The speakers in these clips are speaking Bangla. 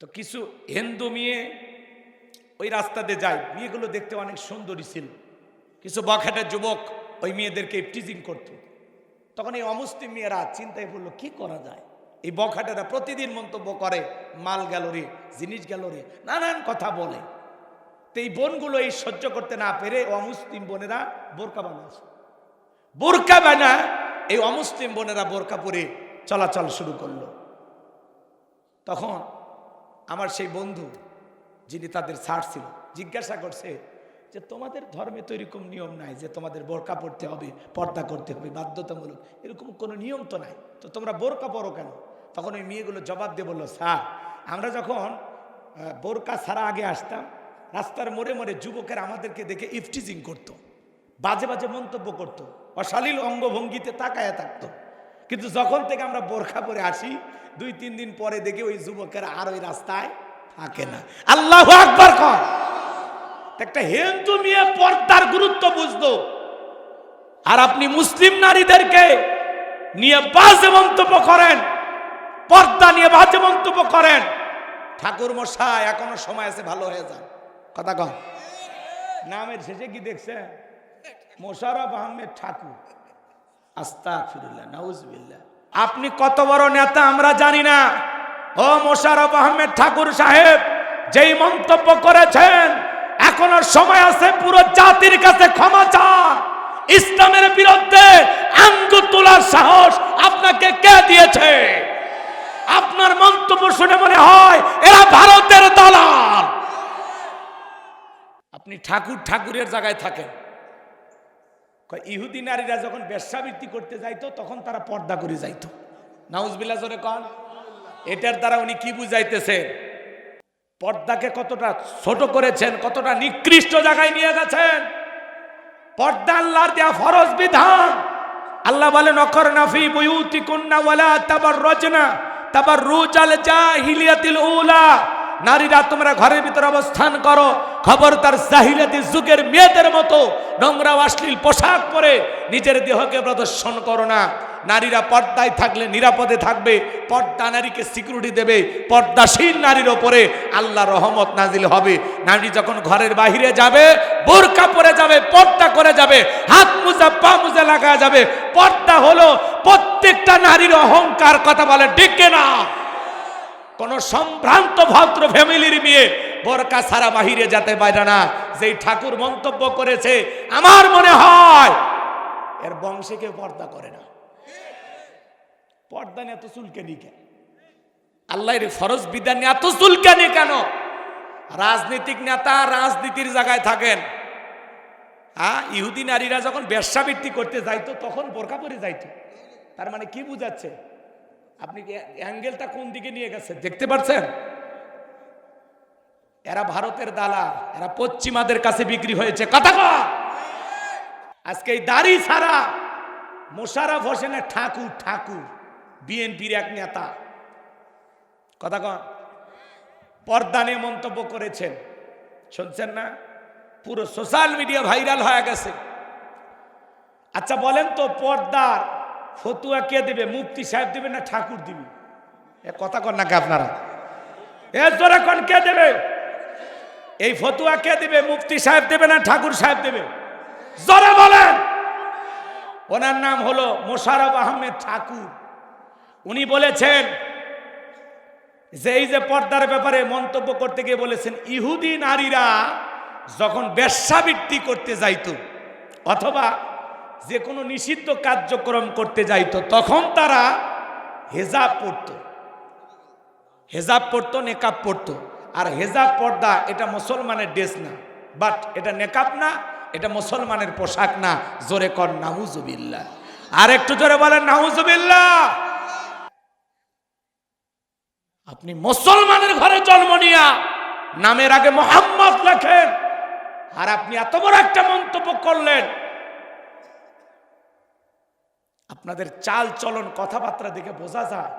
তো কিছু হিন্দু মেয়ে ওই রাস্তাতে যায়, মেয়েগুলো দেখতে অনেক সুন্দরী ছিল। কিছু বখাটে যুবক ওই মেয়েদেরকে টিজিং করত। তখন এই অমুসলিম মেয়েরা চিন্তায় পড়লো কি করা যায়। এই বখাটেরা প্রতিদিন মন্তব্য করে, মাল গেল রে, জিনিস গেল রে, নানান কথা বলে। তো এই বোনগুলো এই সহ্য করতে না পেরে অমুসলিম বোনেরা বোরকা বানাচ্ছে। বোরকা বানা এই অমুসলিম বোনেরা বোরকা পরে চলাচল শুরু করলো। তখন আমার সেই বন্ধু যিনি তাদের স্যার ছিল জিজ্ঞাসা করছে যে তোমাদের ধর্মে তো এরকম নিয়ম নাই যে তোমাদের বোরকা পড়তে হবে, পর্দা করতে হবে বাধ্যতামূলক, এরকম কোনো নিয়ম তো নাই, তো তোমরা বোরকা পরো কেন? তখন ওই মেয়েগুলো জবাব দিয়ে বললো, স্যার আমরা যখন বোরকা ছাড়া আগে আসতাম, রাস্তার মোড়ে মোড়ে যুবকের আমাদেরকে দেখে ইফটিজিং করতো, বাজে বাজে মন্তব্য করতো, অশালীল অঙ্গভঙ্গিতে তাকায়া থাকতো। কিন্তু যখন থেকে আমরা বোরকা পরে আসি, 2-3 দিন পরে দেখে ওই যুবকেরা আর ওই রাস্তায় থাকে না। আল্লাহু আকবার কর। একটা হিন্দু মেয়ে পর্দার গুরুত্ব বুঝতো, আর আপনি মুসলিম নারীদেরকে নিয়ে বাজে মন্তব্য করেন, পর্দা নিয়ে বাজে মন্তব্য করেন। ঠাকুর মশাই এখনো সময় আছে, ভালো হয়ে যান। কথা কন। নামের শেষে কি দেখছে? মোশাররফ আহমেদ ঠাকুর। আস্তাগফিরুল্লাহ, নাউজুবিল্লাহ। আপনি কত বড় নেতা আমরা জানি না। ও মোশাররফ আহমেদ ঠাকুর সাহেব, যেই মন্তব্য করেছেন এখনো সময় আছে, পুরো জাতির কাছে ক্ষমা চান। ইসলামের বিরুদ্ধে আঙ্গুল তোলার সাহস আপনাকে কে দিয়েছে? আপনার মন্তব্য শুনে মনে হয় এরা ভারতের দালাল। আপনি ঠাকুর ঠাকুরের জায়গায় থাকেন। ইহুদি নারীরা যখন বেশ্যাবৃত্তি করতে যাইতো তখন তারা পর্দা করে যাইতো। নাউজুবিল্লাহ জোরে কন। এটার দ্বারা উনি কি বুঝাইতেছেন? পর্দাকে কতটা ছোট করেছেন, কতটা নিকৃষ্ট জায়গায় নিয়ে গেছেন। পর্দা আল্লাহর দেয়া ফরজ বিধান। আল্লাহ বলেন, অকরনা ফি বুয়ুতিকুন্না ওয়ালা তাবাররাজনা তাবাররুজাল জাহিলিয়াতিল উলা। নারীরা তোমরা ঘরের ভিতরে অবস্থান করো, খবরদার জাহিলিয়াতি যুগের মেয়েদের মতো নোংরা অশ্লীল পোশাক পরে নিজের দেহকে প্রদর্শন করো না। নারীরা পর্দায় থাকলে নিরাপদে থাকবে, পর্দা নারীকে সিকিউরিটি দেবে। পর্দাশীল নারীর ওপরে আল্লাহর রহমত নাজিল হবে। নারী যখন ঘরের বাহিরে যাবে বোরকা পরে যাবে, পর্দা করে যাবে, হাত মোজা পা মোজা লাগা যাবে। পর্দা হলো প্রত্যেকটা নারীর অহংকার। কথা বলে ঠিক না? কোন সম্ভ্রান্ত ভদ্র ফ্যামিলির মেয়ে বোরকা ছাড়া বাহিরে যেতে পারে না। যেই ঠাকুর মন্তব্য করেছে, আমার মনে হয় এর বংশে কেউ পর্দা করে না। পর্দা নিয়ে এত চুলকানি কেন? আল্লাহর ফরজ বিধান নিয়ে এত চুলকানি কেন? রাজনৈতিক নেতা রাজনীতির জায়গায় থাকেন। ইহুদি নারীরা যখন বেশ্যাবৃত্তি করতে যাইতো তখন বোরকা পরে যাইতো। তার মানে কি বুঝাচ্ছে? আপনি অ্যাঙ্গেলটা কোন দিকে নিয়ে গেছে দেখতে পাচ্ছেন? এরা ভারতের দালাল, এরা পশ্চিমাদের কাছে বিক্রি হয়েছে। কথা কয়। আজকে এই দাড়ি ছাড়া মোশাররফ হোসেনের ঠাকুর, ঠাকুর বিএনপির এক নেতা, কথা কয়, পর্দা নিয়ে মন্তব্য করেছেন, শুনছেন না? পুরো সোশ্যাল মিডিয়া ভাইরাল হয়ে গেছে। আচ্ছা বলেন তো, পর্দার ফতুয়া কে দেবে? মুফতি সাহেব দেবে না ঠাকুর দিবে? এ কথা কন নাকি আপনারা? এ জোরে কোন কে দেবে? এই ফতুয়া কে দেবে? মুফতি সাহেব দেবে না ঠাকুর সাহেব দেবে? জোরে বলেন। ওনার নাম হলো মোশাররফ আহমেদ ঠাকুর। উনি বলেছেন যে এই যে পর্দার ব্যাপারে মন্তব্য করতে গিয়ে বলেছেন, ইহুদি নারীরা যখন বেশ্যাবৃত্তি করতে যাইতো অথবা যে কোনো নিষিদ্ধ কার্যক্রম করতে যাইতো তখন তারা হেজাব পরতো, হেজাব পরতো, নেকাব পরতো। আর হেজাব পর্দা এটা মুসলমানের ড্রেস না, বাট এটা নেকাব না, এটা মুসলমানের পোশাক না। জোরে কর নাউজুবিল্লাহ। আর একটু জোরে বলেন নাউজুবিল্লাহ। আপনি মুসলমানের ঘরে জন্ম নিয়া নামের আগে মোহাম্মদ লেখেন, আর আপনি এত বড় একটা মন্তব্য করলেন। আপনাদের চাল চলন কথাবার্তা দেখে বোঝা যায়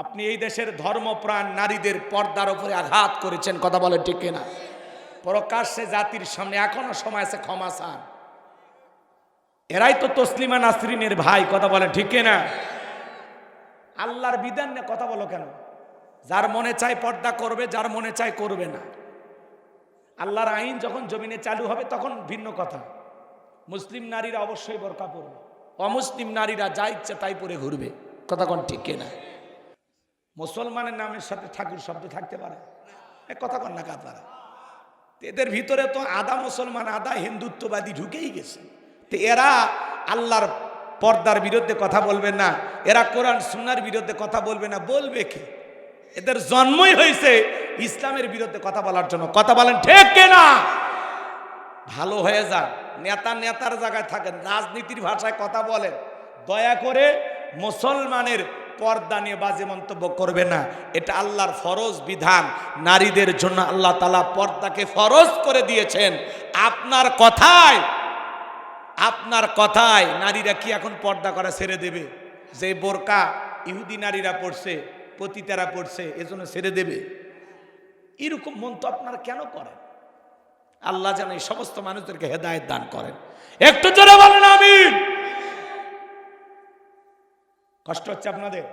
আপনি এই দেশের ধর্মপ্রাণ নারীদের পর্দার উপরে আঘাত করেছেন। কথা বলে ঠিক না? প্রকাশ্যে জাতির সামনে এখনো সময় আছে, ক্ষমা চান। এরাই তো তসলিমা নাসরিনের ভাই। কথা বলে ঠিক না? আল্লাহর বিধান নিয়ে কথা বলো কেন? যার মনে চায় পর্দা করবে, যার মনে চায় করবে না। আল্লাহর আইন যখন জমিনে চালু হবে তখন ভিন্ন কথা। মুসলিম নারীরা অবশ্যই বোরকা পরবে, অমুসলিম নারীরা যা ইচ্ছে তাই পরে ঘুরবে। কথা কোন ঠিক কিনা? মুসলমানের নামের সাথে ঠাকুর শব্দ থাকতে পারে? কথা কন না আপনারা? এদের ভিতরে তো আধা মুসলমান আধা হিন্দুত্ববাদী ঢুকেই গেছে। তো এরা আল্লাহর পর্দার বিরুদ্ধে কথা বলবে না, এরা কোরআন সুন্নাহর বিরুদ্ধে কথা বলবে না, বলবে কে? এদের জন্মই হয়েছে ইসলামের বিরুদ্ধে কথা বলার জন্য। কথা বলেন ঠিক কিনা? ভালো হয়ে যান, নেতার জায়গায় থাকেন, রাজনীতির ভাষায় কথা বলেন। দয়া করে মুসলমানের পর্দা নিয়ে বাজে মন্তব্য করবে না। এটা আল্লাহর ফরজ বিধান। নারীদের জন্য আল্লাহ তাআলা পর্দাকে ফরজ করে দিয়েছেন। আপনার কথায় নারীরা কি এখন পর্দা করা ছেড়ে দেবে? যে বোরকা ইহুদি নারীরা পড়ছে, পতিতারা পড়ছে, এজন্য ছেড়ে দেবে? এরকম মন্তব্য আপনারা কেন করেন? আল্লাহ যেন এই সমস্ত মানুষদেরকে হেদায়েত দান করেন। একটু জোরে বলেন আমিন। কষ্ট হচ্ছে আপনাদের?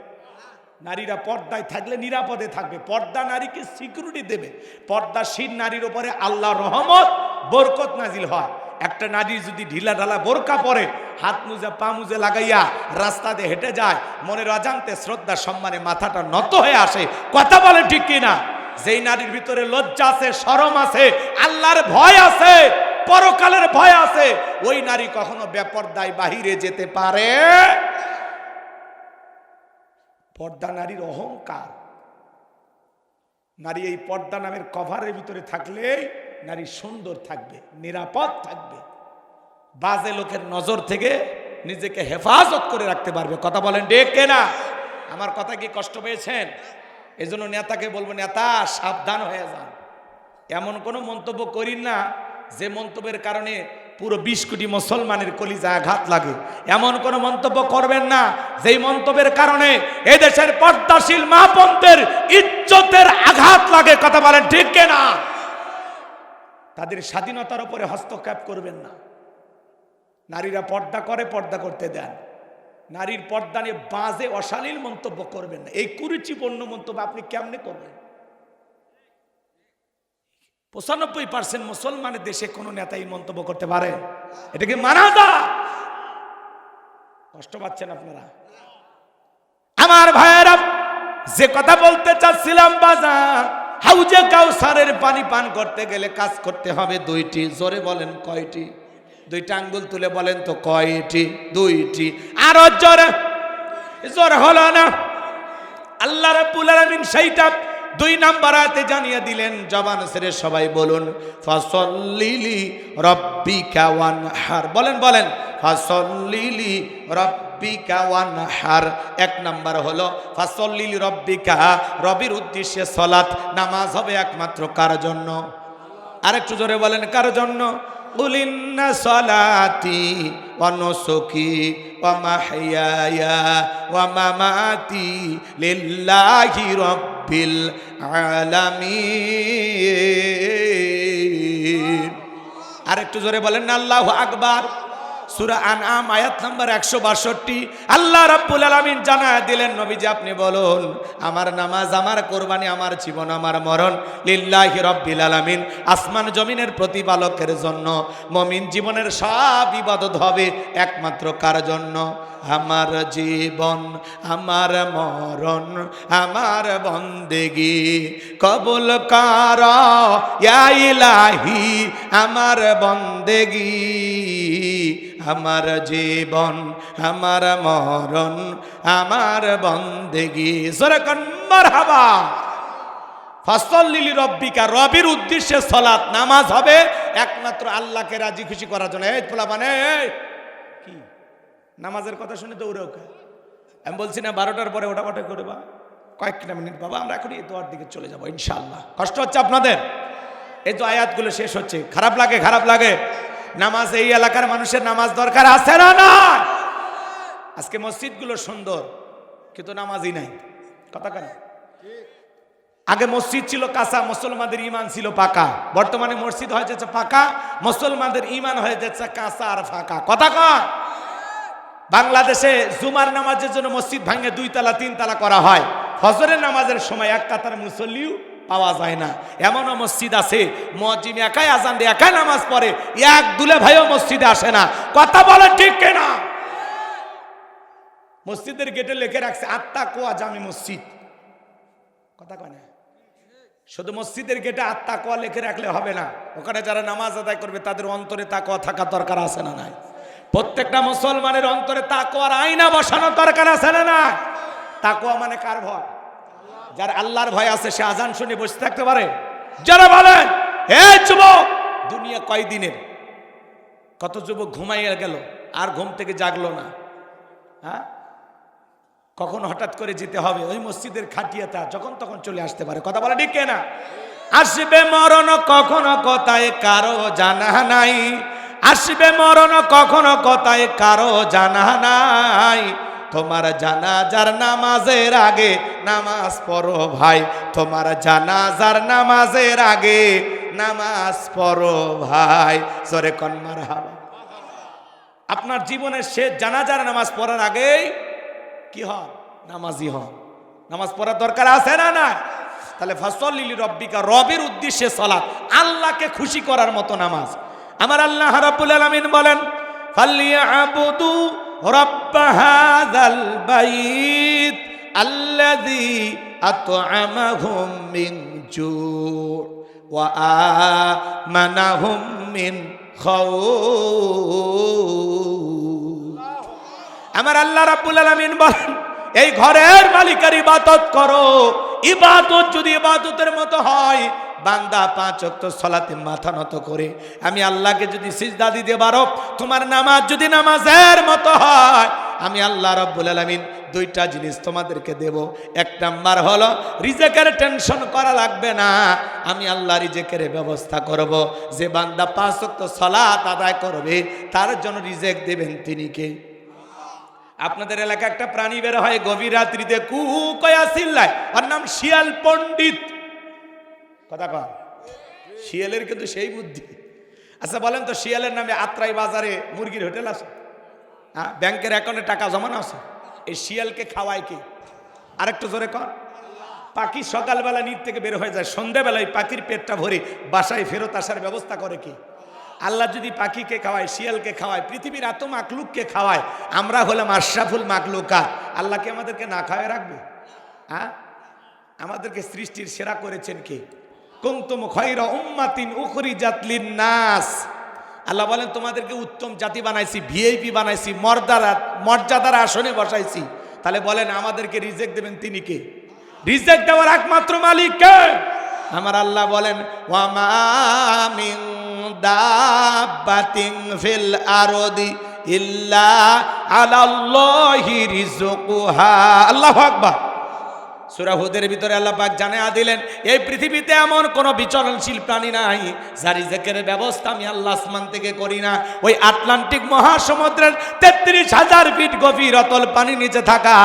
নারীরা পর্দায় থাকলে নিরাপদে থাকবে, পর্দা নারীকে সিকিউরিটি দেবে। পর্দাশীল নারীর উপরে আল্লাহর রহমত বরকত নাজিল হয়। একটা নারী যদি ঢিলা ঢালা বোরকা পরে, হাত মুজে পা মুজে লাগাইয়া রাস্তা দিয়ে হেঁটে যায়, মনের অজান্তে শ্রদ্ধা সম্মানে মাথাটা নত হয়ে আসে। কথা বলে ঠিক কিনা? যেই নারীর ভিতরে লজ্জা আছে, শরম আছে, আল্লাহর ভয় আছে, পরকালের ভয় আছে, ওই নারী কখনো বেপরদায় বাহিরে যেতে পারে। পর্দা নারীর অহংকার। নারী এই পর্দা নামের কভারের ভিতরে থাকলেই নারী সুন্দর থাকবে, নিরাপদ থাকবে, বাজে লোকের নজর থেকে নিজেকে হেফাজত করে রাখতে পারবে। কথা বলেন ঠিক কিনা? আমার কথা কি কষ্ট পেয়েছেন? এজন্য নেতাকে বলবো, নেতা সাবধান হয়ে যান। এমন কোনো মন্তব্য করিন না যে মন্তব্যের কারণে পুরো 20 কোটি মুসলমানের কলিজায় আঘাত লাগে। এমন কোনো মন্তব্য করবেন না যেই মন্তব্যের কারণে এই দেশের পর্দাশীল মা বোনদের ইজ্জতের আঘাত লাগে। কথা বলেন ঠিক কিনা? তাদের স্বাধীনতার উপরে হস্তক্ষেপ করবেন না। নারীরা পর্দা করে, পর্দা করতে দেন। নারীর পর্দা নিয়ে বাজে অশালীল মন্তব্য করবেন না। এই কুরুচিপূর্ণ মন্তব্য আপনি কেমনে করবেন? 95% মুসলমানের দেশে কোন নেতা এই মন্তব্য করতে পারে? এটাকে মানা যায়? কষ্ট পাচ্ছেন আপনারা? আমার ভাইয়েরা, যে কথা বলতে চাচ্ছিলাম, বাজার হাউজে কাউসারের পানি পান করতে গেলে কাজ করতে হবে 2টি। জোরে বলেন কয়টি? 2টা আঙ্গুল তুলে বলেন তো কয়টি? 2টি। আরো জোরে, জোরে হলো না। আল্লাহ রাব্বুল আলামিন সেইটা 2 নাম্বার আয়াতে জানিয়ে দিলেন। জবান ছেড়ে সবাই বলুন, ফাসল্লিলি রাব্বিকা ওয়ানহার। বলেন ফাসল্লিলি রাব্বিকা ওয়ানহার। 1 নাম্বার হলো ফাসল্লিলি রাব্বিকা, রবির উদ্দেশ্যে সালাত, নামাজ হবে একমাত্র কার জন্য? আরেকটু জোরে বলেন, কার জন্য? কুলিন্না সালাতি ওয়া নুসুকি ওয়া মাহইয়ায়া ওয়া মামাতি লিল্লাহি রাব্বিল আলামিন। আরেকটু জোরে বলেন না আল্লাহু আকবার। সূরা আনআম আয়াত নাম্বার 162। আল্লাহ রাব্বুল আলামিন জানায় দিলেন, নবীজি আপনি বলুন, আমার নামাজ, আমার কোরবানি, আমার জীবন, আমার মরণ লিল্লাহি রাব্বিল আলামিন, আসমান জমিনের প্রতিপালকের জন্য। মুমিন জীবনের সব ইবাদত হবে একমাত্র কার জন্য? আমার জীবন, আমার মরণ, আমার বন্দেগি কবুল কর ইয়া ইলাহি, আমার বন্দেগি, আমার জীবন, আমার মরণ, আমার বন্দেগি। জোরে কোন মারহাবা। ফাসল্লিলি রাব্বিকা, রবির উদ্দেশ্যে সালাত, নামাজ হবে একমাত্র আল্লাহকে রাজি খুশি করার জন্য। এই পোলা মানে কি নামাজের কথা শুনে দৌড়ে ওকে আমি বলছি না 12টার পরে ওটা ওটা করবা কয়েকটা মিনিট বাবা, আমরা এখনই দোয়ার দিকে চলে যাবো ইনশাআল্লাহ। কষ্ট হচ্ছে আপনাদের? এই তো আয়াতগুলো শেষ হচ্ছে, খারাপ লাগে, খারাপ লাগে। নামাজ এই এলাকার মানুষের নামাজ দরকার আছে না? না। আজকে মসজিদগুলো সুন্দর কিন্তু নামাজই নাই। কথা কেন? আগে মসজিদ ছিল কাঁচা, মুসলমানদের ঈমান ছিল পাকা। বর্তমানে মসজিদ হয়ে যাচ্ছে পাকা, মুসলমানদের ঈমান হয়ে যাচ্ছে কাঁচা আর ফাঁকা। কথা কন? বাংলাদেশে জুমার নামাজের জন্য মসজিদ ভাঙে 2 তলা 3 তলা করা হয়, ফজরের নামাজের সময় এক কাতার মুসল্লিও পাওয়া যায় না। এমনও মসজিদ আছে মুয়াজ্জিন একাই আজান দিয়ে একাই নামাজ পড়ে, এক দুলে ভাইও মসজিদে আসে না। কথা বলে ঠিক কিনা? মসজিদের গেটে লিখে রাখছে আত্তাকওয়া জামি মসজিদ। কথা কয় না? শুধু মসজিদের গেটে আত্তাকওয়া লিখে রাখলে হবে না, ওখানে যারা নামাজ আদায় করবে তাদের অন্তরে তাকওয়া থাকা দরকার আছে না নাই? প্রত্যেকটা মুসলমানের অন্তরে তাকওয়ার আয়না বসানো দরকার আছে না না? তাকওয়া মানে কার ভয়? যার আল্লাহর ভয় আছে সে আজান শুনে বসে থাকতে পারে? যারা বলেন হে যুবক, দুনিয়া কয়দিনের? কত যুবক ঘুমাইয়া গেল আর ঘুম থেকে জাগলো না। হ্যাঁ, কখন হঠাৎ করে যেতে হবে ওই মসজিদের খাটিয়াটা যখন তখন চলে আসতে পারে। কথা বলে ঠিক না? আসবে মরণ কখনো কোথায় কারো জানা নাই, আসবে মরণ কখনো কোথায় কারো জানা নাই। তোমার জানাজার নামাজের আগে নামাজ পড়ো ভাই, তোমার জানাজার নামাজের আগে নামাজ পড়ো ভাই। জোরে কোন মারহাবা। আপনার জীবনের শেষ জানাজার নামাজ পড়ার আগেই কি হন? নামাজি হন। নামাজ পড়ার দরকার আছে না না? তাহলে ফাসল্লি লিরাব্বিকা, রবের উদ্দেশ্যে সালাত, আল্লাহকে খুশি করার মতো নামাজ। আমার আল্লাহ রাব্বুল আলামিন বলেন ফালিয়াবুদু রাব্ব হাযাল বাইত আল্লাযী আত'আমাহুম মিন জু' ওয়া আমানাহুম মিন খাউফ। আমার আল্লাহ রাব্বুল আলামিন বলেন এই ঘরের মালিকের ইবাদত করো। ইবাদত যদি ইবাদতের মতো হয়, বান্দা 5 ওয়াক্ত সালাতে মাথা নত করে আমি আল্লাহকে যদি সিজদা দিতে পারো, তোমার নামাজ যদি নামাজের মতো হয়, আমি আল্লাহ রাব্বুল আলামিন 2টা জিনিস তোমাদেরকে দেব। 1 নাম্বার হলো রিজিকের টেনশন করা লাগবে না, আমি আল্লাহ রিজিকের ব্যবস্থা করব। যে বান্দা 5 ওয়াক্ত সালাত আদায় করবে তার জন্য রিজিক দেবেন তিনি কে? আপনাদের এলাকা একটা প্রাণী বের হয় গভীর রাত্রিতে, কু কয়া চিল্লায়, ওর নাম শিয়াল পণ্ডিত। কথা কয়? শিয়ালের কিন্তু সেই বুদ্ধি। আচ্ছা বলেন তো, শিয়ালের নামে আত্রাই বাজারে মুরগির হোটেল আছে, হ্যাঁ, ব্যাংকের অ্যাকাউন্টে টাকা জমানো আছে, এই শিয়ালকে খাওয়ায় কি? আরেকটু জোরে কর। পাখি সকালবেলা নিচ থেকে বের হয়ে যায়, সন্ধ্যাবেলায় পাখির পেটটা ভরে বাসায় ফেরত আসার ব্যবস্থা করে কি? আল্লাহ যদি পাখিকে খাওয়ায়, শিয়ালকে খাওয়ায়, পৃথিবীর এত মাকলুককে খাওয়ায়, আমরা হলাম আশরাফুল মাকলুকা, আল্লাহকে আমাদেরকে না খাওয়ায় রাখবে? হ্যাঁ, আমাদেরকে সৃষ্টির সেরা করেছেন কে? কুনতুম খায়রা উম্মাতিন উখরিজাত লিন-নাস। আল্লাহ বলেন তোমাদেরকে উত্তম জাতি বানাইছি, ভিআইপি বানাইছি, মর্যাদার আসনে বসাইছি। তাহলে বলেন আমাদেরকে রিজিক দেবেন তিনি কে? রিজিক দেওয়ার একমাত্র মালিক কে? আমার আল্লাহ বলেন ওয়া মা মিন দাব্বাতিন ফিল আরদি ইল্লা আলাল্লাহি রিজকুহা। আল্লাহু আকবার। সূরা হুদের ভিতরে আল্লাহ পাক জানায়া দিলেন এই পৃথিবীতে এমন কোন বিচরণশীল প্রাণী নাই যার রিজিকের ব্যবস্থা আমি আল্লাহ আসমান থেকে করি না। ওই আটলান্টিক মহাসমুদ্রের ৩৩,০০০ ফিট গভীর অতল পানি নিচে থাকা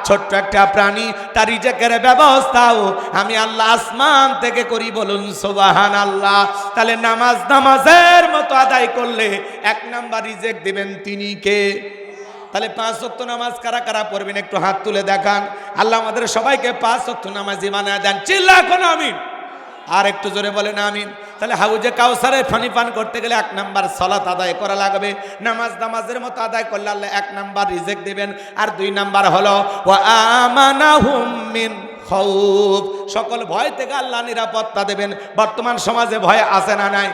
ছোট্ট একটা প্রাণী, তার রিজিকের ব্যবস্থাও আমি আল্লাহ আসমান থেকে করি। বলুন সুবহানাল্লাহ। তাহলে নামাজের মতো আদায় করলে 1 নাম্বার রিজিক দিবেন তিনি কে? তাহলে 5 ওয়াক্ত নামাজ কারা কারা পড়বেন একটু হাত তুলে দেখান। আল্লাহ আমাদের সবাইকে 5 ওয়াক্ত নামাজি বানায় দেন। চিল্লা এখন আমিন। আর একটু জোরে বলেন আমিন। তাহলে হাউজে কাউসারে পানি পান করতে গেলে 1 নাম্বার সালাত আদায় করা লাগবে। নামাজের মতো আদায় করলে আল্লাহ 1 নাম্বার রিজিক দিবেন। আর 2 নাম্বার হলো ওয়া আমানাহুম মিন খাউফ, সকল ভয় থেকে আল্লাহ নিরাপত্তা দেবেন। বর্তমান সমাজে ভয় আছে না নাই?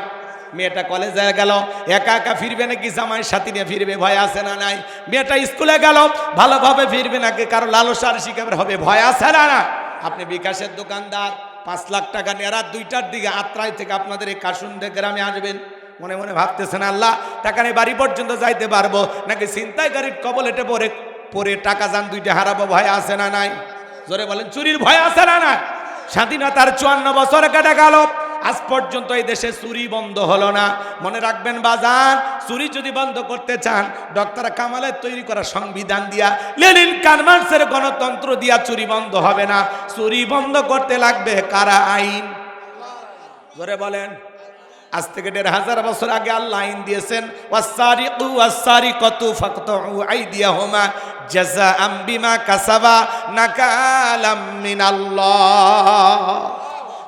মেয়েটা কলেজে গেল একা একা ফিরবে নাকি জামাই সাথী নিয়ে ফিরবে, ভয় আছে না নাই? মেয়েটা স্কুলে গেল ভালোভাবে ফিরবে নাকি কারো লালসার শিকার হবে, ভয় আছে না না? আপনি বিকাশের দোকানদার 5 লাখ টাকা নিয়ে রাত 2টার দিকে আত্রাই থেকে আপনাদের এই কাশুন্ডে গ্রামে আসবেন, মনে মনে ভাবতেছেন আল্লাহ টাকা নিয়ে বাড়ি পর্যন্ত যাইতে পারবো নাকি ছিনতাইকারীর কবলেটে পরে টাকা যান 2টা হারাবো, ভয় আছে না নাই? জোরে বলেন চুরির ভয় আছে না না? স্বাধীনতার 54 বছর কেটে গেল, আজ পর্যন্ত এই দেশে চুরি বন্ধ হলো না। মনে রাখবেন বাজান, চুরি যদি বন্ধ করতে চান ডক্টর কামালের তৈরি করা সংবিধান দিয়া, লেনিন কারমার্ক্সের গণতন্ত্র দিয়া চুরি বন্ধ হবে না। চুরি বন্ধ করতে লাগবে কারা? আইন। জোরে বলেন আজ থেকে ১৫০০ বছর আগে আল্লাহ আইন দিয়েছেন, ওয়াসসারিকু ওয়াসসারিকাতু ফাকতাউ আইদিয়াহুমা জাযাআম বিমা কাসাবা নাকালাম মিনাল্লাহ।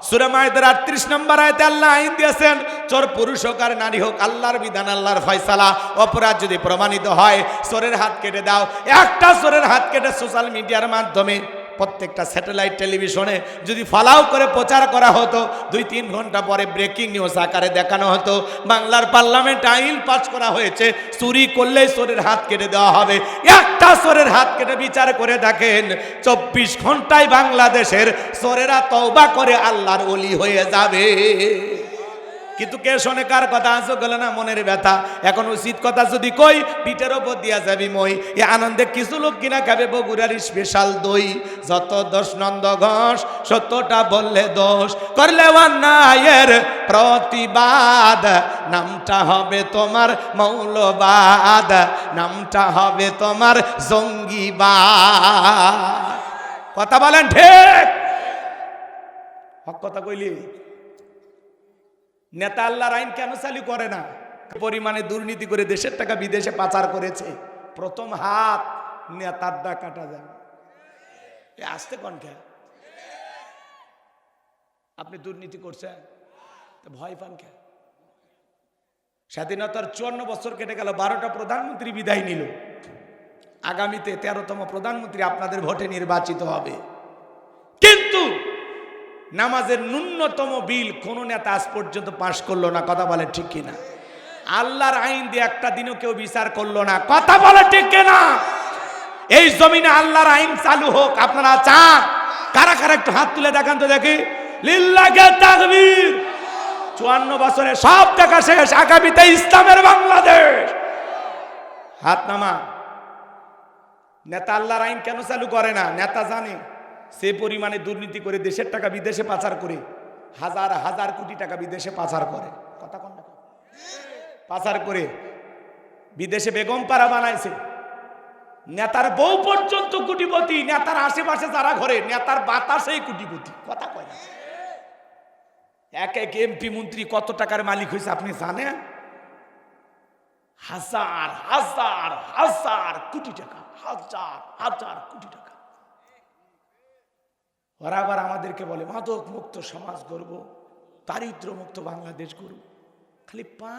সূরা মায়েদার ৩৮ নম্বর আয়াতে আল্লাহ আইন দিয়েছেন, চোর পুরুষ হোক আর নারী হোক, আল্লাহর বিধান, আল্লাহর ফয়সালা। অপরাধ যদি প্রমাণিত হয় চোরের হাত কেটে দাও। একটা চোরের হাত কেটে সোশ্যাল মিডিয়ার মাধ্যমে প্রত্যেকটা স্যাটেলাইট টেলিভিশনে যদি ফালাও করে প্রচার করা হতো, ২-৩ ঘন্টা পরে ব্রেকিং নিউজ আকারে দেখানো হতো, বাংলার পার্লামেন্ট আইন পাস করা হয়েছে, চুরি করলেই চোরের হাত কেটে দেওয়া হবে। একটা চোরের হাত কেটে বিচার করে দেখেন, ২৪ ঘন্টায় বাংলাদেশের চোরেরা তওবা করে আল্লাহর ওলি হয়ে যাবে। কিন্তু কে শোনে কার কথা? আজও গেল না মনের ব্যথা। এখন উচিত কথা যদি কই, পিঠের ওপর দিয়া যাবি মই। এ আনন্দে কিছু লোক কিনা খাবে বগুড়ার স্পেশাল দই। যত দোষ নন্দ ঘোষ, সত্যটা বললে দোষ, করলে অন্যায়ের প্রতিবাদ, নামটা হবে তোমার মৌলবাদ, নামটা হবে তোমার জঙ্গিবাদ। কথা বলেন ঠিক? হক কথা কইলি। নেতা আল্লাহর আইন কেন চালু করে না? পরিমাণে দুর্নীতি করে দেশের টাকা বিদেশে পাচার করেছে। প্রথম হাত নেতার দা কাটা যাবে। আসতে কোন কে? আপনি দুর্নীতি করছেন, ভয় পান কে? স্বাধীনতার ৫৪ বছর কেটে গেল, ১২টা প্রধানমন্ত্রী বিদায় নিল। আগামীতে ১৩তম প্রধানমন্ত্রী আপনাদের ভোটে নির্বাচিত হবে। কিন্তু নামাজের ন্যূনতম বিল কোন নেতা আজ পর্যন্ত পাশ করলো না। কথা বলে ঠিক কিনা? আল্লাহর আইন দিয়ে একটা দিনও কেউ বিচার করলো না। কথা বলে ঠিক কিনা? এই জমিনে আল্লাহর আইন চালু হোক আপনারা চান? কারা কারা একটু হাত তুলে দেখান তো দেখি। লিল্লাহি তাকবীর। ৫৪ বছরে সব দেখা শেষ, আগামীতে ইসলামের বাংলাদেশ। হাত নামা। নেতা আল্লাহর আইন কেন চালু করে না? নেতা জানে সে পরিমাণে দুর্নীতি করে দেশের টাকা বিদেশে পাচার করে, হাজার হাজার কোটি টাকা বিদেশে পাচার করে। কথা কোন পাচার করে বিদেশে বেগম পাড়া বানাইছে। নেতার বউ পর্যন্ত কোটিপতি, নেতার আশেপাশে যারা ঘরে নেতার বাতাসেই কোটিপতি। কথা কয় না? এক এক এমপি মন্ত্রী কত টাকার মালিক হয়েছে আপনি জানেন? হাজার হাজার হাজার কোটি টাকা, হাজার হাজার কোটি টাকা। ওরা আবার আমাদেরকে বলে মাদক মুক্ত সমাজ গড়ব, দারিদ্র মুক্ত বাংলাদেশ গড়ব। খালি পা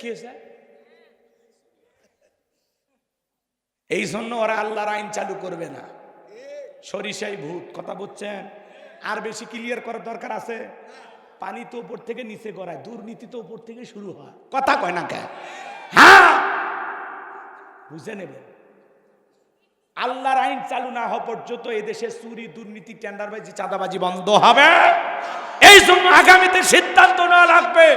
কি হয়েছে? এই জন্য ওরা আল্লাহর আইন চালু করবে না। সরিষাই ভূত। কথা বুঝছেন? আর বেশি ক্লিয়ার করার দরকার আছে? পানি তো উপর থেকে নিচে গড়ায়, দুর্নীতি তো উপর থেকে শুরু হয়। কথা কয় না কে? হ্যাঁ, বুঝে নেবেন। আল্লাহর আইন চালু না হওয়া পর্যন্ত এদেশে চুরি, দুর্নীতি, টেন্ডারবাজি, চাঁদাবাজি বন্ধ হবে। এই জন্য আগামীতে সিদ্ধান্ত নেওয়া লাগবে।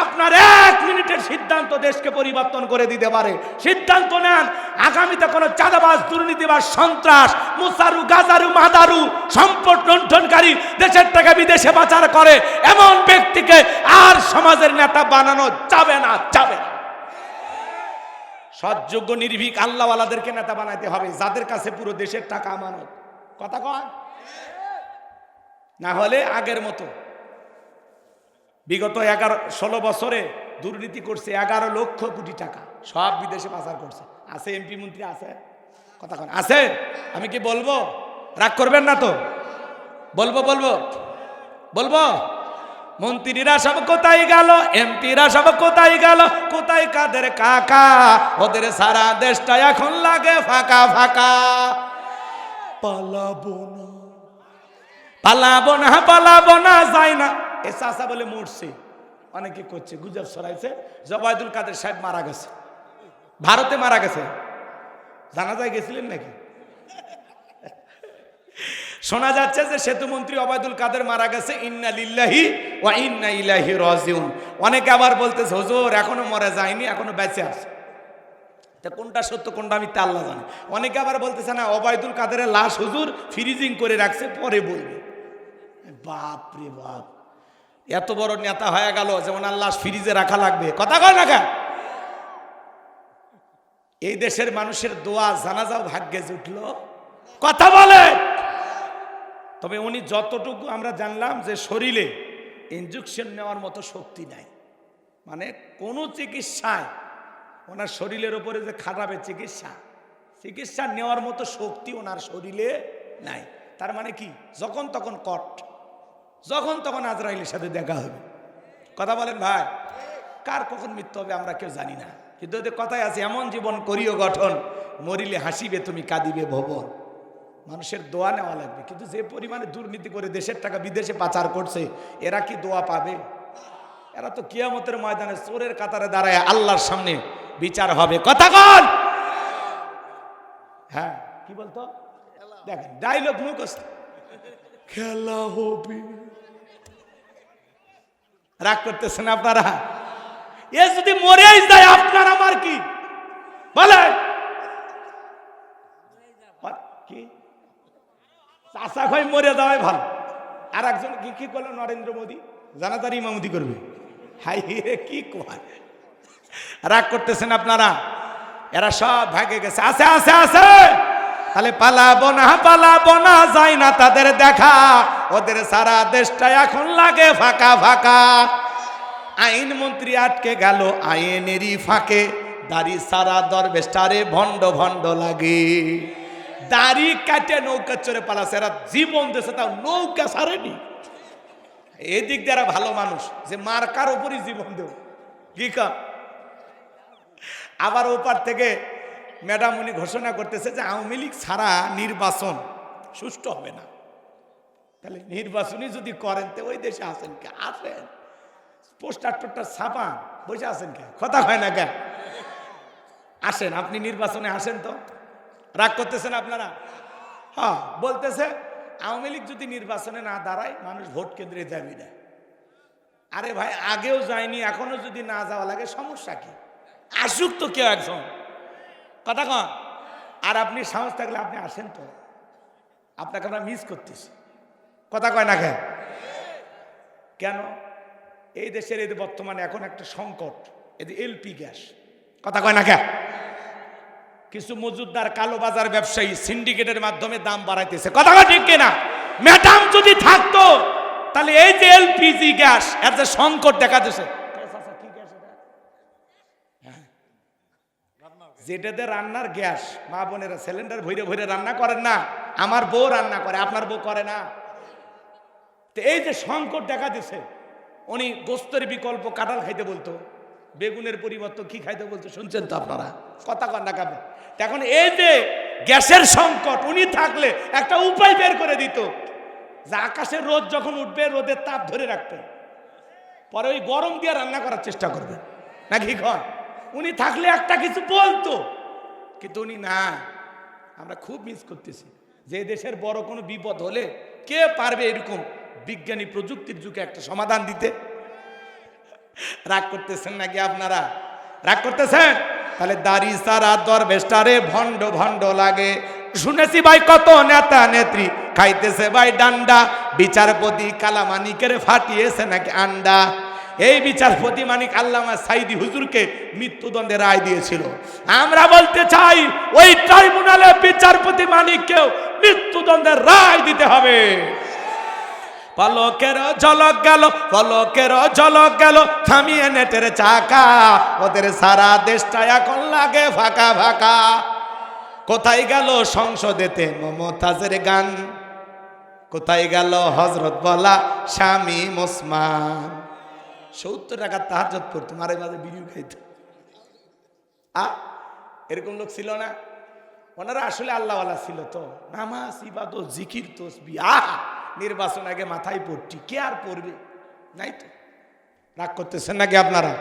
আপনার ১ মিনিটের সিদ্ধান্ত দেশকে পরিবর্তন করে দিতে পারে। সিদ্ধান্ত নেন, আগামীতে কোনো চাঁদাবাজ, দুর্নীতিবাজ, সন্ত্রাস, মুসারু, গাজারু, মাদারু, সম্পদ লুণ্ঠনকারী, দেশের টাকা বিদেশে পাচার করে এমন ব্যক্তিকে আর সমাজের নেতা বানানো যাবে না, যাবে না। সৎযোগ্য, নির্ভীক, আল্লাহওয়ালাদেরকে নেতা বানাইতে হবে, যাদের কাছে পুরো দেশের টাকা আমানত। কথা কয় না? হলে আগের মতো বিগত ১১-১৬ বছরে দুর্নীতি করছে ১১ লক্ষ কোটি টাকা, সব বিদেশে পাচার করছে। আছে এমপি মন্ত্রী? আছে? কথা কন আছে? আমি কি বলবো? রাগ করবেন না তো? বলবো বলবো বলবো। মন্ত্রীরা সব কোথায় গেল? এমপিরা সব কোথায় গেল? কোথায় কাদের কাকা? ওদের সারা দেশটা এখন লাগে ফাঁকা ফাঁকা। পালাবো না, পালাবো না, পালাবো না, যায় না। এ চাষা বলে মরছে, অনেকে করছে, গুজব ছড়াইছে জবাইদুল কাদের সাহেব মারা গেছে, ভারতে মারা গেছে। জানাজায় গেছিলেন নাকি? শোনা যাচ্ছে যে সেতুমন্ত্রী ওবায়দুল কাদের মারা গেছে। ইন্না লিল্লাহি ওয়া ইন্না ইলাইহি রাজিউন। অনেকে আবার বলতেছে হুজুর এখনো মরে যায়নি, এখনো বেঁচে আছে। তা কোনটা সত্য কোনটা মিথ্যা আল্লাহ জানে। অনেকে আবার বলতেছে না, ওবায়দুল কাদেরের লাশ হুজুর ফ্রিজিং করে রাখছে, পরে বলবে। বাপ রে বাপ, এত বড় নেতা হয়ে গেল যেমন আল্লাহ ফ্রিজে রাখা লাগবে। কথা কয় না কা? এই দেশের মানুষের দোয়া জানাজাও ভাগ্যে জুটলো। কথা বলে। তবে উনি যতটুকু আমরা জানলাম যে শরীরে ইনজেকশন নেওয়ার মতো শক্তি নাই। মানে কোনো চিকিৎসায় ওনার শরীরের উপরে যে খারাপের চিকিৎসা নেওয়ার মতো শক্তি ওনার শরীরে নাই। তার মানে কি, যখন তখন যখন তখন আজরাইলের সাথে দেখা হবে। কথা বলেন ভাই, কার কখন মৃত্যু হবে আমরা কেউ জানি না, কিন্তু ওদের কথাই আছে, এমন জীবন করিও গঠন, মরিলে হাসিবে তুমি কাঁদিবে ভবন। মানুষের দোয়া নেওয়া লাগবে, কিন্তু যে পরিমাণে দুর্নীতি করে দেশের টাকা বিদেশে পাচার করছে, এরা কি দোয়া পাবে? এরা তো কিয়ামতের ময়দানে চোরের কাতারে দাঁড়ায় আল্লাহর সামনে বিচার হবে। কথা বল। হ্যাঁ, কি বলতো? দেখেন ডায়লগ মুখস্থ, খেলা হবে। রাগ করতেছেন আপনারা? এ যদি মরেই যায় আপনার আমার কি বলে? কি চাষা ভাই মরে যাওয়াই ভালো। আর একজন কি করলো নরেন্দ্র মোদী, জানাতার ইমামতি করবে। হাই রে, কি কয়? রাগ করতেছেন আপনারা? এরা সব ভাগে গেছে। আছে আছে আছে, তাহলে পালাবো না, যায় না তাদের দেখা। ওদের সারা দেশটা এখন লাগে ফাঁকা ফাঁকা। আইন মন্ত্রী আটকে গেল আইনেরই ফাঁকে, দাড়ি সারা দরবেশটারে ভণ্ড ভণ্ড লাগে। দাড়ি কাটে নৌকা চড়ে পালাছে, এরা জীবন দেশে তাও নৌকা ছাড়েনি। এদিক দিয়ে এরা ভালো মানুষ, যে মার্কার উপরই জীবন দেব। কি কা? আবার ওপার থেকে ম্যাডাম উনি ঘোষণা করতেছে যে আওয়ামী লীগ ছাড়া নির্বাচন সুষ্ঠু হবে না। তাহলে নির্বাচনই যদি করেন তো ওই দেশে আসেন কে? আসেন, পোস্টার টোস্টার ছাপান, বসে আসেন কে? কথা হয় না কে? আসেন, আপনি নির্বাচনে আসেন তো। রাগ করতেছেন আপনারা? হ্যাঁ, বলতেছে আওয়ামী লীগ যদি নির্বাচনে না দাঁড়ায় মানুষ ভোট কেন্দ্রে যাবি না। আরে ভাই, আগেও যায়নি, এখনো যদি না যাওয়া লাগে সমস্যা কি? আসুক তো কেউ একজন। কথা কন। আর আপনি সাহস থাকলে আপনি আসেন তো, আপনাকে আমরা মিস করতেছি। কথা কয় না কেন? কেন? এই দেশের এই বর্তমানে এখন একটা সংকট, এই যে এলপি গ্যাস। কথা কয় না কেন? কিছু মজুদদার কালোবাজার ব্যবসায়ী সিন্ডিকেটের মাধ্যমে দাম বাড়াইতেছে। কথা কয় ঠিক কিনা? ম্যাডাম যদি থাকতো তাহলে এই যে এলপিজি গ্যাস এর যে সংকট দেখা দিচ্ছে, যেটাতে রান্নার গ্যাস, মা বোনেরা সিলিন্ডার ভরে ভরে রান্না করেন না, আমার বউ রান্না করে, আপনার বউ করে না। তো এই যে সংকট দেখা দিছে, উনি গোস্তের বিকল্প কাঁঠাল খাইতে বলতো, বেগুনের পরিবর্তন কি খাইতে বলতো, শুনছেন তো আপনারা? কথা কন না কাবে? এখন এই যে গ্যাসের সংকট, উনি থাকলে একটা উপায় বের করে দিত, যে আকাশের রোদ যখন উঠবে রোদের তাপ ধরে রাখবে, পরে ওই গরম দিয়ে রান্না করার চেষ্টা করবে, নাকি কন? উনি থাকলে একটা কিছু বলতো, কিন্তু উনি না। আমরা খুব মিস করতেছি যে দেশের বড় কোনো বিপদ হলে কে পারবে এরকম বিজ্ঞানী প্রযুক্তির যুগে একটা সমাধান দিতে? রাগ করতেছেন নাকি আপনারা? রাগ করতেছেন? তাহলে দাড়ি সারা দরবেশটারে ভণ্ড ভণ্ড লাগে। শুনেছি ভাই কত নেতা নেত্রী খাইতেছে ভাই ডান্ডা, বিচারপতি কালামানিকের ফাটিয়েছে নাকি আন্ডা। এই বিচারপতি মানিক আল্লামা সাইদি হুজুরকে মৃত্যুদণ্ডের রায় দিয়েছিল। আমরা বলতে চাই ওই ট্রাইব্যুনালে বিচারপতি মানিককেও মৃত্যুদণ্ডের রায় দিতে হবে। পলকের ঝলক গেল, পলকের ঝলক গেল, থামিয়ে নেটের চাকা, ওদের সারা দেশটা এখন লাগে ফাঁকা ফাঁকা। কোথায় গেল সংসদেতে মমতাজের গান, কোথায় গেল হজরত বলা স্বামী ওসমান। 70 টাকা তাহাজ্জুদ পড়তো, মাঝে মাঝে বিড়িও খাইতো। এরকম লোক ছিল না? ওনারা আসলে আল্লাহওয়ালা ছিল তো, নামাজ ইবাদত জিকির তসবিহ। নির্বাচন আগে মাথায় পড়তি, কে আর পড়বে? নাই তো। রাগ করতেছেন নাকি আপনারা?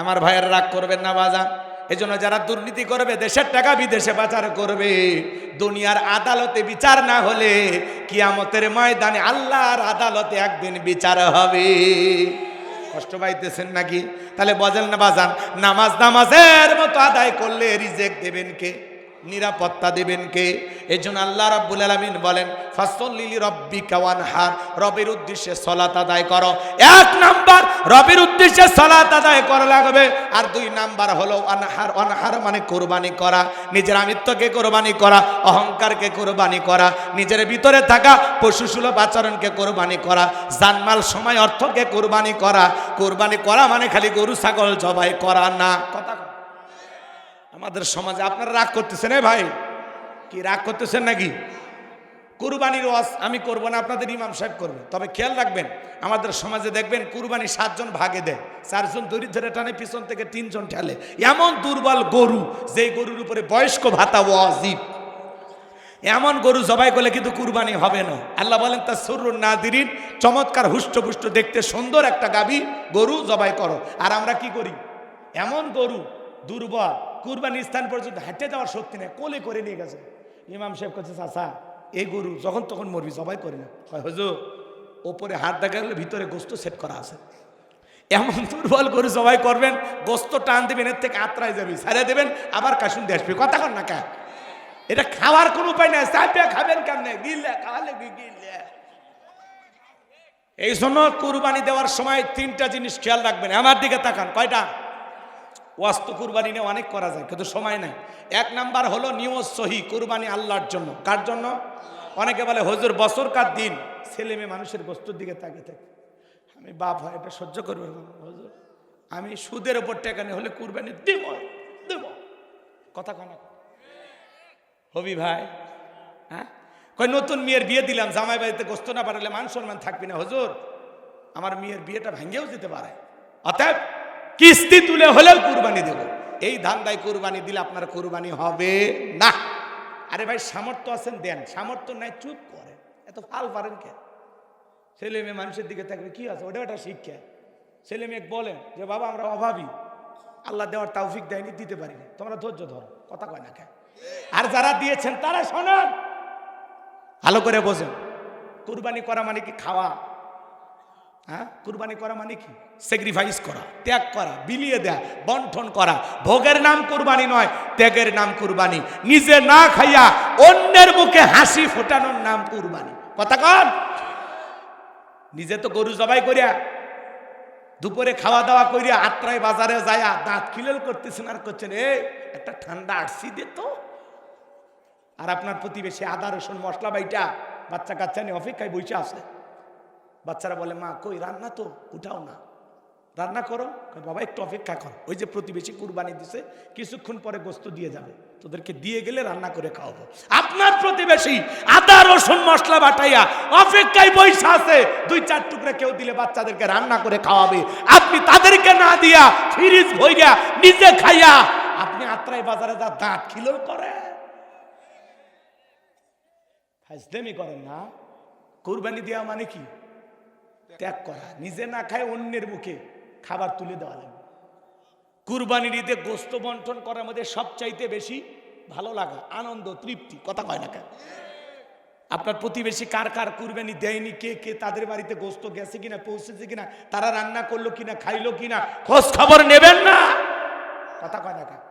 আমার ভাইয়েরা রাগ করবেন না বাজান। এই জন্য যারা দুর্নীতি করবে, দেশের টাকা বিদেশে পাচার করবে, দুনিয়ার আদালতে বিচার না হলে কিয়ামতের ময়দানে আল্লাহর আদালতে একদিন বিচার হবে। কষ্ট পাইতেছেন নাকি? তাহলে বলেন না বাজান, নামাজ নামাজের মতো আদায় করলে রিজেক্ট দেবেন কে? নিরাপত্তা দেবেন কে? এই জন্য আল্লাহ রাব্বুল আলামিন বলেন, ফাসল্লি লিরাব্বিকা ওয়ানহার, রবের উদ্দেশ্যে সালাত আদায় করো। এক নাম্বার, রবের উদ্দেশ্যে সালাত আদায় করা লাগবে। আর 2 নাম্বার হলো অনহার। অনহার মানে কোরবানি করা, নিজের আমিত্বকে কোরবানি করা, অহংকারকে কোরবানি করা, নিজের ভিতরে থাকা পশুসুলভ আচরণকে কোরবানি করা, জানমাল সময় অর্থকে কোরবানি করা। কোরবানি করা মানে খালি গরু ছাগল জবাই করা না। কথা আমাদের সমাজে আপনারা রাগ করতেছেন ভাই, কি রাগ করতেছেন নাকি? কুরবানির ওয়াজ আমি করব না, আপনাদের ইমাম সাহেব করবে। তবে খেয়াল রাখবেন, আমাদের সমাজে দেখবেন কুরবানি 7 জন ভাগে দেয়, 4 জন দড়ি ধরে টানে, পিছন থেকে 3 জন ঠেলে। এমন দুর্বল গরু, যেই গরুর উপরে বয়স্ক ভাতা ওয়াজিব, এমন গরু জবাই করলে কিন্তু কুরবানি হবে না। আল্লাহ বলেন তাসরুন নাদিরিন, চমৎকার হুষ্টপুষ্ট দেখতে সুন্দর একটা গাভী গরু জবাই করো। আর আমরা কি করি, এমন গরু দুর্বল, কুরবানির স্থান পর্যন্ত হেঁটে যাওয়ার শক্তি নেই, কোলে করে নিয়ে গেছে। ইমাম সাহেব কাছে, চাচা এই গরু যখন তখন মরবি, জবাই করে না। হুজুর ওপরে হাত দেখা গেলে ভিতরে গোস্ত সেট করা আছে। এমন দুর্বল গরু জবাই করবেন, গোস্ত টান দেবেন, এর থেকে আত্রায় যাবি, ছাড়িয়ে দেবেন, আবার কাশুন দিয়ে আসবে। কথা কর না কা, এটা খাওয়ার কোনো উপায় নাই। চাপিয়া খাবেন কেমনে, গিলে খাওয়ালে গিলে। এই জন্য কুরবানি দেওয়ার সময় 3টা জিনিস খেয়াল রাখবেন। আমার দিকে তাকান, কয়টা? ওয়াস্ত কুরবানি নিয়ে অনেক করা যায়, কিন্তু সময় নাই। 1 নাম্বার হলো নিয়ত সহি, কুরবানি আল্লাহর জন্য। কার জন্য? অনেকে বলে হুজুর বছরকার দিন ছেলে মেয়ে মানুষের বস্তুর দিকে তাকিয়ে থাকে, আমি বাপ হয় এটা সহ্য করবো না হুজুর, আমি সুদের ওপর টাকা নিয়ে হলে কুরবানি দেব দেব। কথা কানা হবি ভাই? হ্যাঁ, কই নতুন মেয়ের বিয়ে দিলাম, জামাই বাড়িতে গোস্ত না পাঠালে মান সম্মান থাকবি না হুজুর, আমার মেয়ের বিয়েটা ভেঙেও যেতে পারে, অতএব কিস্তি তুলে হলেও কুরবানি দেব। এই ধান্দায় কুরবানি দিলে আপনার কুরবানি হবে না। আরে ভাই সামর্থ্য আছেন দেন, সামর্থ্য নাই চুপ করে, এত ফাল পারেন কে? ছেলে মেয়ে মানুষের দিকে থাকবে, কি আছে ওটা একটা শিক্ষা। ছেলে মেয়ে বলেন যে বাবা আমরা অভাবী, আল্লাহ দেওয়ার তৌফিক দেয়নি, দিতে পারিনি, তোমরা ধৈর্য ধরো। কথা কয় না কে? আর যারা দিয়েছেন তারা শোনেন, ভালো করে বোঝেন। কুরবানি করা মানে কি? খাওয়া। হ্যাঁ, কুরবানি করা মানে কি? স্যাক্রিফাইস করা, ত্যাগ করা, বিলিয়ে দেয়া, বন্টন করা। ভোগের নাম কুরবানি নয়, ত্যাগের নাম কুরবানি। নিজে না খাইয়া অন্যের মুখে হাসি ফোটানোর নাম কুরবানি। কথা কন, নিজে তো গরু জবাই করিয়া দুপুরে খাওয়া দাওয়া করিয়া আত্রায় বাজারে যায়া দাঁত খিলেল করতেছেন, আর করছেন এই একটা ঠান্ডা আরসি দে তো। আর আপনার প্রতিবেশী আদা রসুন মশলা বাইটা বাচ্চা কাচ্চা নিয়ে অপেক্ষায় বসে আছে। বাচ্চারা বলে মা কই রান্না তো উঠাও না, রান্না করো। বাবা একটু অপেক্ষা কর, ওই যে প্রতিবেশী কুরবানি দিছে, কিছুক্ষণ পরে গোস্ত দিয়ে যাবে, তোদেরকে দিয়ে গেলে রান্না করে খাওয়াবো। আপনার প্রতিবেশী আদা রসুন মশলা বাটাইয়া অপেক্ষায় বসে আছে, 2-4 টুকরা কেউ দিলে বাচ্চাদেরকে রান্না করে খাওয়াবে। আপনি তাদেরকে না দিয়া ফ্রিজ ভইরা নিজে খাইয়া আপনি আত্রাই বাজারে যা দাঁত খিলল করে ফাজলামি করেন না। কুরবানি দেওয়া মানে কি? ত্যাগ করা, নিজে না খায় অন্যের মুখে খাবার তুলে দেওয়া লাগবে। কুরবানির ঈদে গোস্ত বন্টন করার মধ্যে সবচাইতে বেশি ভালো লাগা, আনন্দ, তৃপ্তি। কথা কয় না কেন? আপনার প্রতিবেশী কার কার কুরবানি দেয়নি, কে কে তাদের বাড়িতে গোস্ত গেছে কিনা, পৌঁছেছে কিনা, তারা রান্না করলো কিনা, খাইলো কিনা, খোঁজ খবর নেবেন না। কথা কয় না কেন?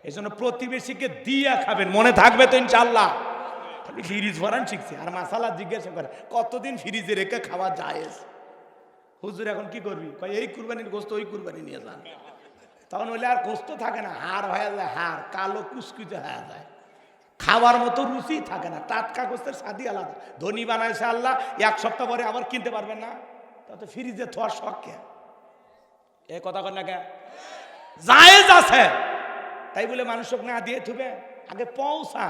এই জন্য প্রতিবেশীকে দিয়া খাবেন, মনে থাকবে তো ইনশাআল্লাহ। খালি ফ্রিজ ভরান শিখছে আর মাসালা জিজ্ঞাসা করে কতদিন ফ্রিজে রেখে খাওয়া যায়। হুজুর এখন কি করবি? কয় এই কুরবানির গোস্ত ওই কুরবানি নিয়ে যান। তখন হইলে আর গোস্ত থাকে না, হাড় হয়ে যায়, হাড় কালো কুচকুচে হয়ে যায়, খাওয়ার মতো রুচি থাকে না। টাটকা গোস্তের স্বাদই আলাদা। ধনী বানাইছে আল্লাহ, 1 সপ্তাহ পরে আবার কিনতে পারবেন না, তাতে ফ্রিজে থোয়ার শখ কে? এ কথা কর না কে? জায়েজ আছে তাই বলে মানুষকে না দিয়ে থুবে, আগে পৌঁছা,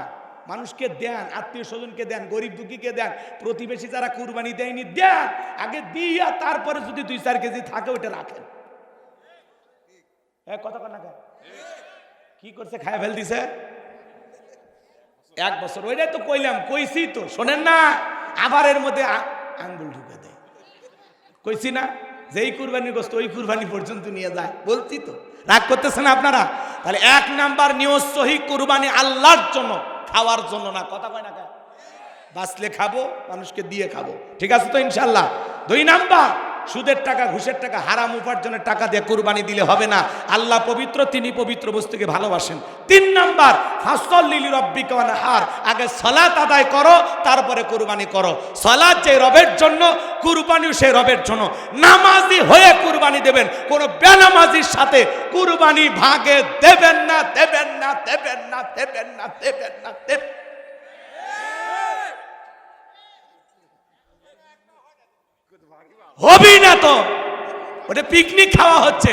মানুষকে দেন, আত্মীয় স্বজনকে দেন, গরিব দুঃখীকে দেন, প্রতিবেশী যারা কুরবানি দেয়নি দেন, আগে দিয়া তারপরে যদি 2-4 কেজি থাকে ওইটা রাখেন। কথা কর না কে? কি করছে? খায় ফেল দিছে 1 বছর। ওইটাই তো কইলাম, কইছি তো, শোনেন না, আবার এর মধ্যে আঙ্গুল ঢুকে দেয়। কইছি না যে এই কুরবানির গোস্ত ওই কুরবানি পর্যন্ত নিয়ে যায়, বলছি তো। রাগ করতেছেন আপনারা? তাহলে 1 নাম্বার নিয়ত সহি, কুরবানি আল্লাহর জন্য, খাওয়ার জন্য না। কথা কয় না কেন? বাঁচলে খাবো, মানুষকে দিয়ে খাবো, ঠিক আছে তো ইনশাআল্লাহ। 2 নাম্বার সুদের টাকা ঘুষের টাকা হারাম উপার্জনের টাকা দিয়ে কুরবানি দিলে হবে না। আল্লাহ পবিত্র, তিনি পবিত্র বস্তুকে ভালোবাসেন। 3 নাম্বার ফাসল্লি লিরাব্বিকা ওয়ানহার, আগে সালাত আদায় করো তারপরে কুরবানি করো। সালাত যে রবের জন্য, কুরবানিও সেই রবের জন্য। নামাজি হয়ে কুরবানি দেবেন, কোন বেনামাজির সাথে কুরবানি ভাগে দেবেন না, দেবেন না, দেবেন না, দেবেন না, দেবেন না, দেবেন। হবি না তো, ওটা পিকনিক খাওয়া হচ্ছে,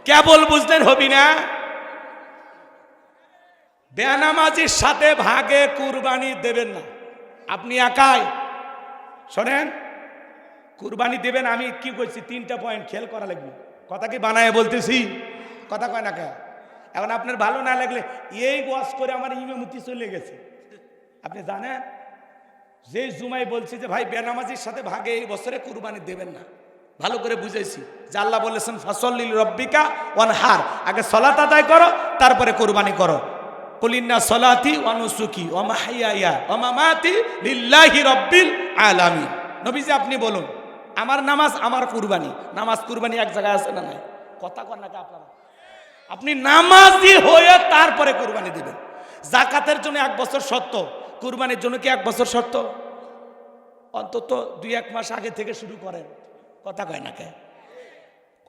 কেবল বুঝলেন হবি না। বেনামাজির সাথে ভাগে কুরবানি দেবেন না। আপনি একাই শোনেন, কুরবানি দেবেন। আমি কি করছি 3টা পয়েন্ট খেয়াল করা লাগবে। কথা কি বানায় বলতেছি? কথা কয় না কে? এখন আপনার ভালো না লাগলে এই ওয়াজ করে আমার ইমামতি চলে গেছে। আপনি জানেন যে জুমাই বলছি যে ভাই বেনামাজির সাথে ভাগে এই বছরে কুরবানি দেবেন না, ভালো করে বুঝাইছি যে আল্লাহ বলেছেন ফাসল্লি লিরাব্বিকা ওয়ানহার, আগে সালাত আদায় করো তারপরে কুরবানি করো। কুলিন্না সলাতি ওয়া নুসুকি ওয়া মাহইয়ায়া ওয়া মামাতি লিল্লাহি রাব্বিল আলামিন। নবীজি আপনি বলুন, আমার নামাজ আমার কুরবানি। নামাজ কুরবানি এক জায়গায় আছে না নাই? কথা কন না আপনারা? আপনি নামাজি হয়ে তারপরে কুরবানি দিবেন। যাকাতের জন্য 1 বছর শর্ত, কুরবানির জন্য কি 1 বছর শর্ত? অন্তত 2-1 মাস আগে থেকে শুরু করেন। কথা কয় না কে?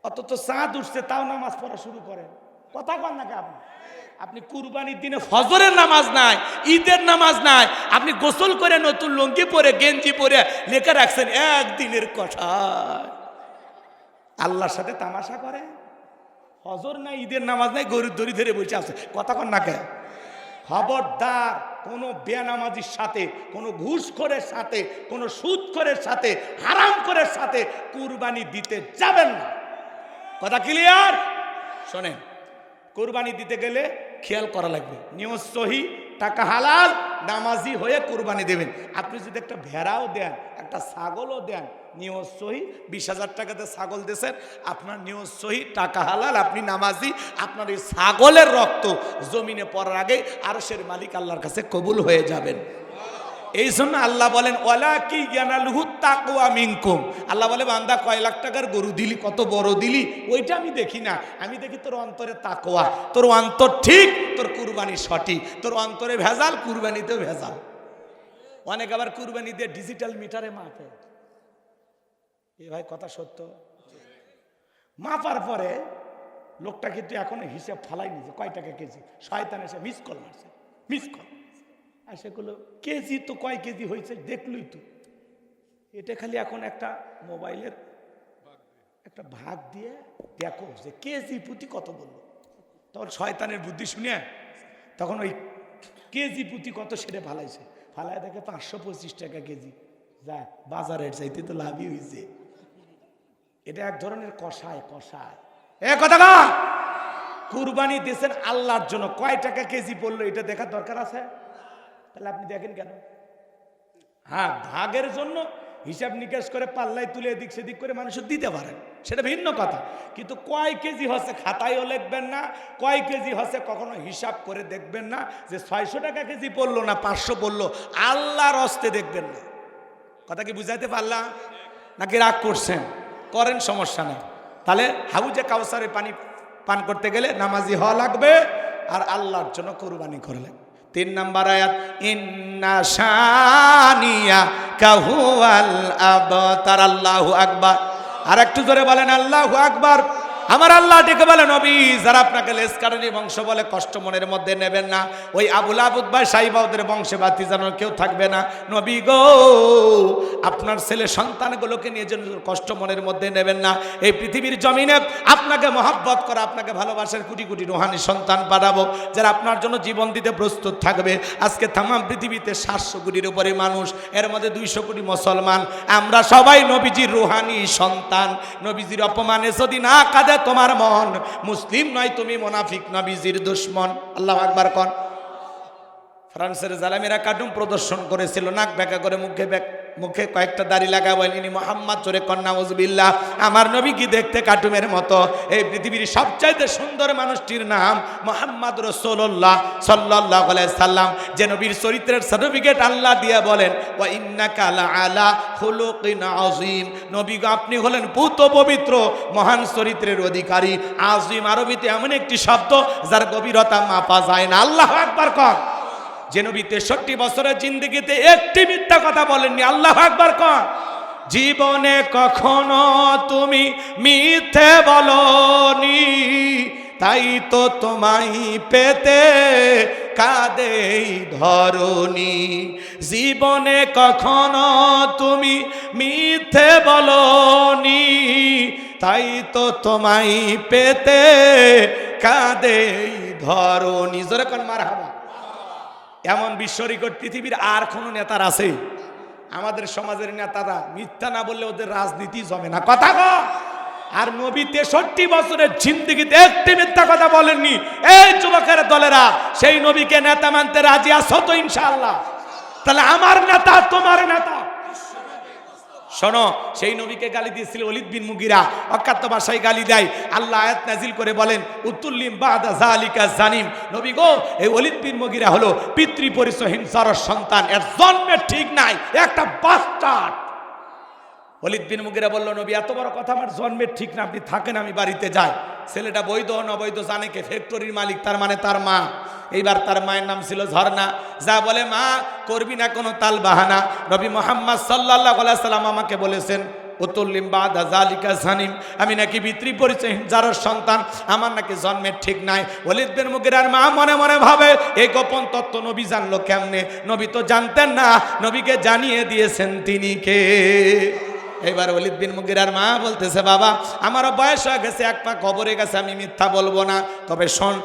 অন্তত চাঁদ উঠছে তাও নামাজ পড়া শুরু করেন। কথা কন না কে? আপনি কুরবানির দিনে ফজরের নামাজ নাই, ঈদের নামাজ নাই, আপনি গোসল করে নতুন লুঙ্গি পরে গেঞ্জি পরে লেখা রাখছেন একদিনের কথা, আল্লাহর সাথে তামাশা করে। ফজর নাই, ঈদের নামাজ নাই, গরুর দড়ি ধরে বসে আছে। কথা কন না কে? খবরদার কোনো বেনামাজির সাথে, কোনো ঘুষখোরের সাথে, কোনো সুদখোরের সাথে, হারামখোরের সাথে কুরবানি দিতে যাবেন না। কথা ক্লিয়ার? শোনেন, কুরবানি দিতে গেলে খেয়াল করা লাগবে, নিয়ত সহি, টাকা হালাল, নামাজি হয়ে কুরবানি দেবেন। আপনি যদি একটা ভেড়াও দেন, একটা ছাগলও দেন, নিয়ত সহি, 20,000 টাকাতে ছাগল দিয়েছেন, আপনার নিয়ত সহি, টাকা হালাল, আপনি নামাজি, আপনার এই ছাগলের রক্ত জমিনে পড়ার আগে আরশের মালিক আল্লাহর কাছে কবুল হয়ে যাবেন। এই জন্য আল্লাহ বলেন ওয়ালাকি ইয়ানালুহু তাকওয়া মিনকুম। আল্লাহ বলে বান্দা কয় লাখ টাকার গরু দিলি, কত বড় দিলি, ওইটা আমি দেখি না, আমি দেখি তোর অন্তরে তাকওয়া। তোর অন্তর ঠিক, তোর কুরবানি সঠিক। তোর অন্তরে ভেজাল, কুরবানিতেও ভেজাল। অনেক আবার কুরবানি দিয়ে ডিজিটাল মিটারে মাপে। এ ভাই কথা সত্য। মাপার পরে লোকটা কিন্তু এখনো হিসাব ফালাইনি যে কয় টাকা কেজি। শয়তান এসে মিস কল মারছে, মিস কল। আর সেগুলো কেজি তো কয় কেজি হয়েছে দেখলই তো। এটা খালি এখন একটা মোবাইলের একটা ভাগ দিয়ে দেখো যে কেজি প্রতি কত বললো। তখন শয়তানের বুদ্ধি শুনে তখন ওই কেজি প্রতি কত সেটা ফালাইছে। ফালায় দেখে 525 টাকা কেজি। যাক, বাজারের চাইতে তো লাভই হয়েছে। এটা এক ধরনের কষায় কষায়। এ কথা না, কুরবানি দিয়েছেন আল্লাহর জন্য, কয় টাকা কেজি পড়লো এটা দেখার দরকার আছে? তাহলে আপনি দেখেন কেন? হ্যাঁ, ভাগের জন্য হিসাব নিকাশ করে পাল্লায় তুলে এদিক সেদিক করে মানুষের দিতে পারেন, সেটা ভিন্ন কথা। কিন্তু কয় কেজি হচ্ছে খাতায়ও লিখবেন না, কয় কেজি হচ্ছে কখনো হিসাব করে দেখবেন না যে 600 টাকা কেজি পড়লো না 500 পড়লো, আল্লাহর হস্তে দেখবেন না। কথা কি বুঝাইতে পারলাম? নাকি রাগ করছেন? করেন, সমস্যা নেই। তাহলে হাউজে কাউসারে পানি পান করতে গেলে নামাজি হওয়া লাগবে আর আল্লাহর জন্য কুরবানি করলেন। 3 নাম্বার আয়াত, ইন্না শানিয়া কাহুয়াল আবতার। আল্লাহু আকবার। আর একটু জোরে বলেন আল্লাহু আকবার। আমার আল্লাহ ডেকে বলেন, নবী যারা আপনাকে লেসকাটারি বংশ বলে কষ্ট মনের মধ্যে নেবেন না। ওই আবুল আবুদ ভাই সাইবাউদের বংশে বাতি জানার কেউ থাকবে না। নবী গো, আপনার ছেলে সন্তানগুলোকে নিয়ে যেন কষ্ট মনের মধ্যে নেবেন না। এই পৃথিবীর জমিনে আপনাকে মহব্বত করা, আপনাকে ভালোবাসার কোটি কোটি রুহানি সন্তান পাঠাবো যারা আপনার জন্য জীবন দিতে প্রস্তুত থাকবে। আজকে তাম পৃথিবীতে 700 কোটির উপরে মানুষ, এর মধ্যে 200 কোটি মুসলমান। আমরা সবাই নবীজির রুহানি সন্তান। নবীজির অপমানে যদি না কাঁদে তোমার মন, মুসলিম নয় তুমি মুনাফিক, নবীজির দুশমন। আল্লাহু আকবার কোন। ফ্রান্সের জালামিরা কার্টুন প্রদর্শন করেছিল, নাক বেঁকা করে মুখে মুখে কয়েকটা দাড়ি লাগা বলেন ইনি মোহাম্মদ, জোরে কন্যা উজবিল্লাহ। আমার নবী কি দেখতে কার্টুনের মতো? এই পৃথিবীর সবচাইতে সুন্দর মানুষটির নাম মোহাম্মদ রাসূলুল্লাহ সাল্লাল্লাহু আলাইহি সাল্লাম। যে নবীর চরিত্রের সার্টিফিকেট আল্লাহ দিয়ে বলেন ওয়া ইন্নাকা লাআলা খুলুকিন আযীম, নবী গো আপনি হলেন পুত পবিত্র মহান চরিত্রের অধিকারী। আযীম আরবিতে এমন একটি শব্দ যার গভীরতা মাপা যায় না। আল্লাহু আকবার কর। যে নবী 63 বছরের জিন্দেগিতে একটি মিথ্যা কথা বলেননি। আল্লাহু আকবার কর। জীবনে কখনো তুমি মিথ্যে বলনি, তাই তো তোমায় পেতে কাঁদে ধরণী। জীবনে কখনো তুমি মিথ্যে বলনি, তাই তো তোমায় পেতে কাঁদে ধরণী। জোরে কোন মারহাবা। এমন বিশ্ব রেকর্ড পৃথিবীর আর কোন নেতার আছে? আমাদের সমাজের নেতারা মিথ্যা না বললে ওদের রাজনীতি জমে না। কথা কও। আর নবী 63 বছরের জিন্দেগিতে একটি মিথ্যা কথা বলেননি। এই যুবকের দলেরা সেই নবীকে নেতা মানতে রাজি আছো তো ইনশাআল্লাহ? তাহলে আমার নেতা তোমার নেতা। শোনো, সেই নবীকে গালি দিয়েছিল ওলীদ বিন মুগীরা, অকাত্য ভাষায় গালি দেয়। আল্লাহ আয়াত নাজিল করে বলেন উতুল্লিম বাদা যালিকা জানিম। নবী গো, এই ওলীদ বিন মুগীরা হলো পিতৃ পরিচয়হীন জারর সন্তান, এর জন্মের ঠিক নাই, একটা বাস্টার্ড। ওলীদ বিন মুগীরা বলল নবী এত বড় কথা, আমার জন্মের ঠিক না, আপনি থাকেন আমি বাড়িতে যাই। ছেলেটা বৈধ অবৈধ জানে কে? ফ্যাক্টরির মালিক, তার মানে তার মা। এইবার তার মায়ের নাম ছিল ঝর্ণা। যা বলে মা করবি না কোনো তাল বাহানা। নবী মুহাম্মদ সাল্লাল্লাহু আলাইহি সাল্লাম আমাকে বলেছেন উতুল্লিম বাদা যালিকা জানিম, আমি নাকি পিতৃ পরিচয়হীন জারর সন্তান, আমার নাকি জন্মের ঠিক নাই। ওলীদ বিন মুগীরার মা মনে মনে ভাবে এই গোপন তত্ত্ব নবী জানলো কেমনে? নবী তো জানতেন না, নবীকে জানিয়ে দিয়েছেন তিনি কে। এবার ওলীদ বিন মুগীরার মা বলতেছে বাবা আমারও বয়স হয়ে গেছে, এক পা কবরে গেছে, আমি মিথ্যা বলবো না, তবে শোন